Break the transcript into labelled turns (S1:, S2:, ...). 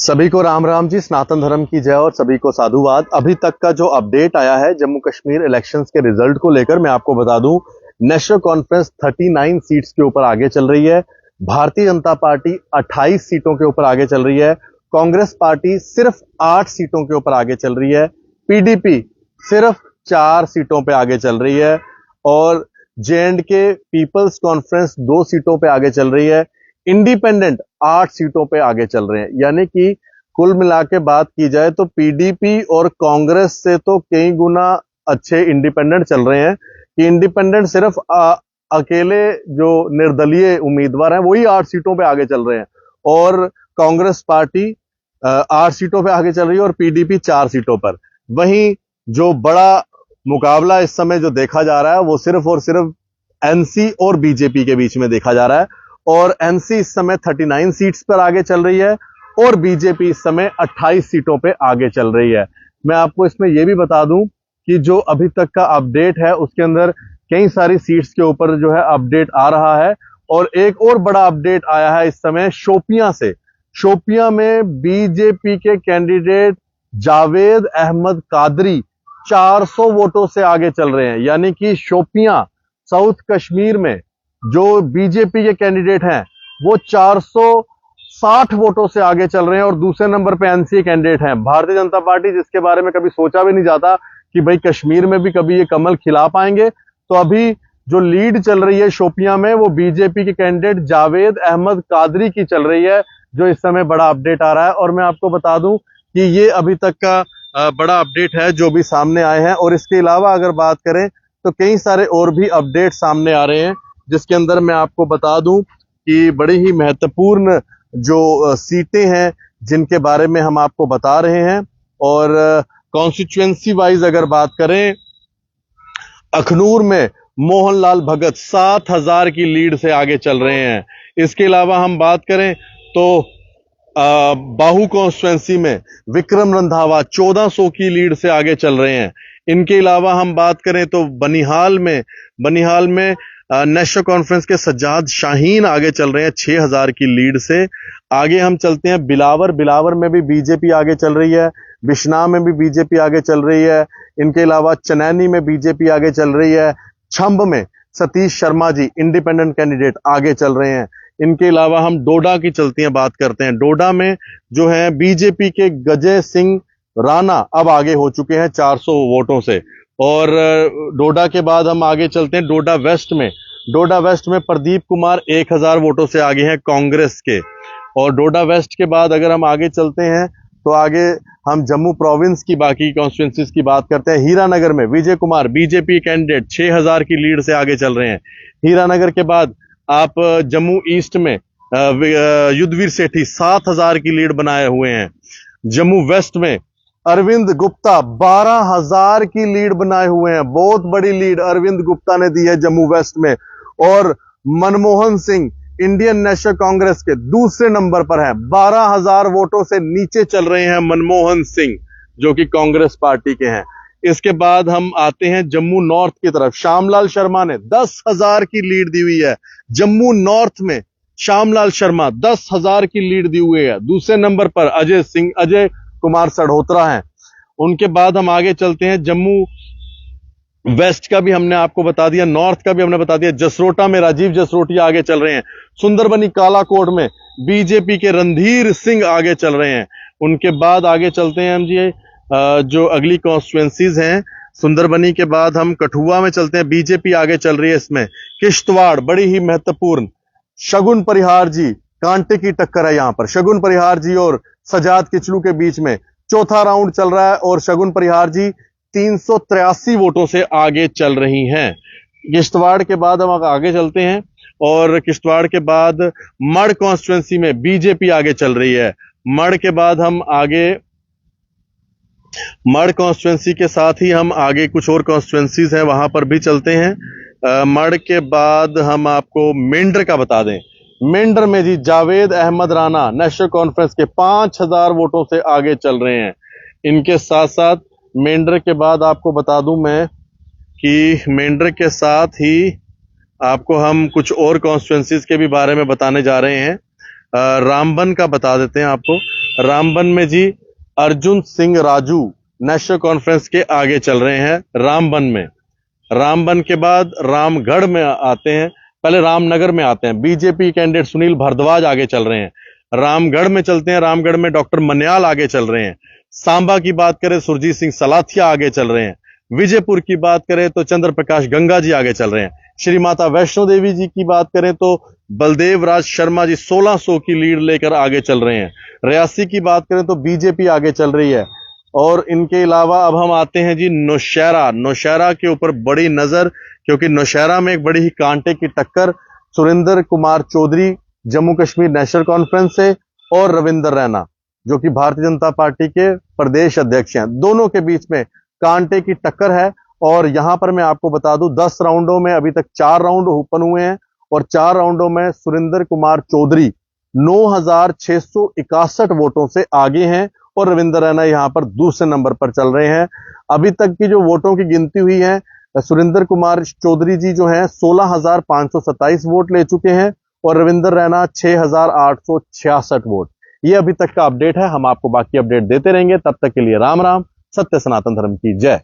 S1: सभी को राम राम जी, सनातन धर्म की जय और सभी को साधुवाद। अभी तक का जो अपडेट आया है जम्मू कश्मीर इलेक्शंस के रिजल्ट को लेकर, मैं आपको बता दूं, नेशनल कॉन्फ्रेंस 39 सीट्स के ऊपर आगे चल रही है। भारतीय जनता पार्टी 28 सीटों के ऊपर आगे चल रही है। कांग्रेस पार्टी सिर्फ 8 सीटों के ऊपर आगे चल रही है। पीडीपी सिर्फ 4 सीटों पे आगे चल रही है और जे.एंड.के पीपल्स कॉन्फ्रेंस 2 सीटों पे आगे चल रही है। इंडिपेंडेंट 8 सीटों पे आगे चल रहे हैं। यानी कि कुल मिला के बात की जाए तो पीडीपी और कांग्रेस से तो कई गुना अच्छे इंडिपेंडेंट चल रहे हैं कि इंडिपेंडेंट सिर्फ अकेले जो निर्दलीय उम्मीदवार हैं वही 8 सीटों पे आगे चल रहे हैं और कांग्रेस पार्टी 8 सीटों पे आगे चल रही है और पीडीपी 4 सीटों पर। वहीं जो बड़ा मुकाबला इस समय जो देखा जा रहा है वो सिर्फ और सिर्फ एनसी और बीजेपी के बीच में देखा जा रहा है और एनसी इस समय 39 सीट्स पर आगे चल रही है और बीजेपी इस समय 28 सीटों पे आगे चल रही है। मैं आपको इसमें यह भी बता दूं कि जो अभी तक का अपडेट है उसके अंदर कई सारी सीट्स के ऊपर जो है अपडेट आ रहा है और एक और बड़ा अपडेट आया है इस समय शोपियां से। शोपियां में बीजेपी के कैंडिडेट जावेद अहमद कादरी 400 वोटों से आगे चल रहे हैं। यानी कि शोपियां साउथ कश्मीर में जो बीजेपी के कैंडिडेट हैं वो 460 वोटों से आगे चल रहे हैं और दूसरे नंबर पे एनसी कैंडिडेट हैं भारतीय जनता पार्टी, जिसके बारे में कभी सोचा भी नहीं जाता कि भाई कश्मीर में भी कभी ये कमल खिला पाएंगे। तो अभी जो लीड चल रही है शोपियां में वो बीजेपी के कैंडिडेट जावेद अहमद कादरी की चल रही है, जो इस समय बड़ा अपडेट आ रहा है। और मैं आपको बता दूं कि ये अभी तक का बड़ा अपडेट है जो भी सामने आए हैं और इसके अलावा अगर बात करें तो कई सारे और भी अपडेट सामने आ रहे हैं, जिसके अंदर मैं आपको बता दूं कि बड़ी ही महत्वपूर्ण जो सीटें हैं जिनके बारे में हम आपको बता रहे हैं। और कॉन्स्टिट्यूएंसी वाइज अगर बात करें, अखनूर में मोहनलाल भगत 7000 की लीड से आगे चल रहे हैं। इसके अलावा हम बात करें तो बाहू कॉन्स्टिट्यूएंसी में विक्रम रंधावा 1400 की लीड से आगे चल रहे हैं। इनके अलावा हम बात करें तो बनिहाल में नेशनल कॉन्फ्रेंस के सज्जाद शाहीन आगे चल रहे हैं 6000 की लीड से। आगे हम चलते हैं बिलावर में भी बीजेपी आगे चल रही है। बिश्नाह में भी बीजेपी आगे चल रही है। इनके अलावा चनैनी में बीजेपी आगे चल रही है। छंब में सतीश शर्मा जी इंडिपेंडेंट कैंडिडेट आगे चल रहे हैं। इनके अलावा हम डोडा की बात करते हैं। डोडा में जो है बीजेपी के गजय सिंह राणा अब आगे हो चुके हैं 400 वोटों से। और डोडा के बाद हम आगे चलते हैं डोडा वेस्ट में प्रदीप कुमार 1000 वोटों से आगे हैं कांग्रेस के। और डोडा वेस्ट के बाद अगर हम आगे चलते हैं तो आगे हम जम्मू प्रोविंस की बाकी कॉन्स्टिट्यूएंसीज की बात करते हैं। हीरानगर में विजय कुमार बीजेपी कैंडिडेट 6000 की लीड से आगे चल रहे हैं। हीरानगर के बाद आप जम्मू ईस्ट में युद्धवीर सेठी 7000 की लीड बनाए हुए हैं। जम्मू वेस्ट में अरविंद गुप्ता 12000 की लीड बनाए हुए हैं। बहुत बड़ी लीड अरविंद गुप्ता ने दी है जम्मू वेस्ट में। और मनमोहन सिंह इंडियन नेशनल कांग्रेस के दूसरे नंबर पर हैं। 12000 वोटों से नीचे चल रहे हैं मनमोहन सिंह, जो कि कांग्रेस पार्टी के हैं। इसके बाद हम आते हैं जम्मू नॉर्थ की तरफ। श्यामलाल शर्मा ने 10000 की लीड दी हुई है। जम्मू नॉर्थ में श्यामलाल शर्मा 10000 की लीड दी हुई है। दूसरे नंबर पर अजय कुमार सढ़ोत्रा हैं। उनके बाद हम आगे चलते हैं जम्मू वेस्ट का भी हमने आपको बता दिया, नॉर्थ का भी हमने बता दिया। जसरोटा में राजीव जसरोटिया आगे चल रहे हैं। सुंदरबनी कालाकोट में बीजेपी के रणधीर सिंह आगे चल रहे हैं। उनके बाद आगे चलते हैं हम जी जो अगली कॉन्स्टिट्यूएंसीज हैं। सुंदरबनी के बाद हम कठुआ में चलते हैं, बीजेपी आगे चल रही है इसमें। किश्तवाड़ बड़ी ही महत्वपूर्ण, शगुन परिहार जी कांटे की टक्कर है यहां पर। शगुन परिहार जी और सजाद किचलू के बीच में चौथा राउंड चल रहा है और शगुन परिहार जी 383 वोटों से आगे चल रही हैं। किश्तवाड़ के बाद हम आगे चलते हैं और किश्तवाड़ के बाद मढ़ कॉन्स्टिट्यूएंसी में बीजेपी आगे चल रही है। मढ़ के बाद हम आगे मढ़ कॉन्स्टिट्यूएंसी के साथ ही हम आगे कुछ और कॉन्स्टिट्यूएंसीज हैं वहां पर भी चलते हैं। मढ़ के बाद हम आपको मेंढर का बता दें। मेंढर में जी जावेद अहमद राणा नेशनल कॉन्फ्रेंस के 5000 वोटों से आगे चल रहे हैं। इनके साथ साथ मेंढर के बाद आपको बता दूं मैं कि मेंढर के साथ ही आपको हम कुछ और कॉन्स्टिट्यूएंसीज के भी बारे में बताने जा रहे हैं। रामबन का बता देते हैं आपको। रामबन में जी अर्जुन सिंह राजू नेशनल कॉन्फ्रेंस के आगे चल रहे हैं रामबन में। रामबन के बाद रामगढ़ में आते हैं, पहले रामनगर में आते हैं, बीजेपी कैंडिडेट सुनील भारद्वाज आगे चल रहे हैं। रामगढ़ में चलते हैं, रामगढ़ में डॉक्टर मन्याल आगे चल रहे हैं। सांबा की बात करें सुरजीत सिंह सलाथिया आगे चल रहे हैं। विजयपुर की बात करें तो चंद्र प्रकाश गंगा जी आगे चल रहे हैं। श्री माता वैष्णो देवी जी की बात करें तो बलदेव राज शर्मा जी 1600 की लीड लेकर आगे चल रहे हैं। रियासी की बात करें तो बीजेपी आगे चल रही है। और इनके अलावा अब हम आते हैं जी नौशहरा के ऊपर बड़ी नजर, क्योंकि नौशहरा में एक बड़ी ही कांटे की टक्कर सुरेंद्र कुमार चौधरी जम्मू कश्मीर नेशनल कॉन्फ्रेंस से और रविंदर रैना जो कि भारतीय जनता पार्टी के प्रदेश अध्यक्ष हैं, दोनों के बीच में कांटे की टक्कर है। और यहां पर मैं आपको बता दूं 10 राउंडों में अभी तक 4 राउंड ओपन हुए हैं और 4 राउंडों में सुरेंद्र कुमार चौधरी 9661 वोटों से आगे हैं और रविंदर रैना यहां पर दूसरे नंबर पर चल रहे हैं। अभी तक की जो वोटों की गिनती हुई है, सुरेंद्र कुमार चौधरी जी जो हैं 16,527 वोट ले चुके हैं और रविंदर रैना 6,866 वोट। ये अभी तक का अपडेट है। हम आपको बाकी अपडेट देते रहेंगे। तब तक के लिए राम राम। सत्य सनातन धर्म की जय।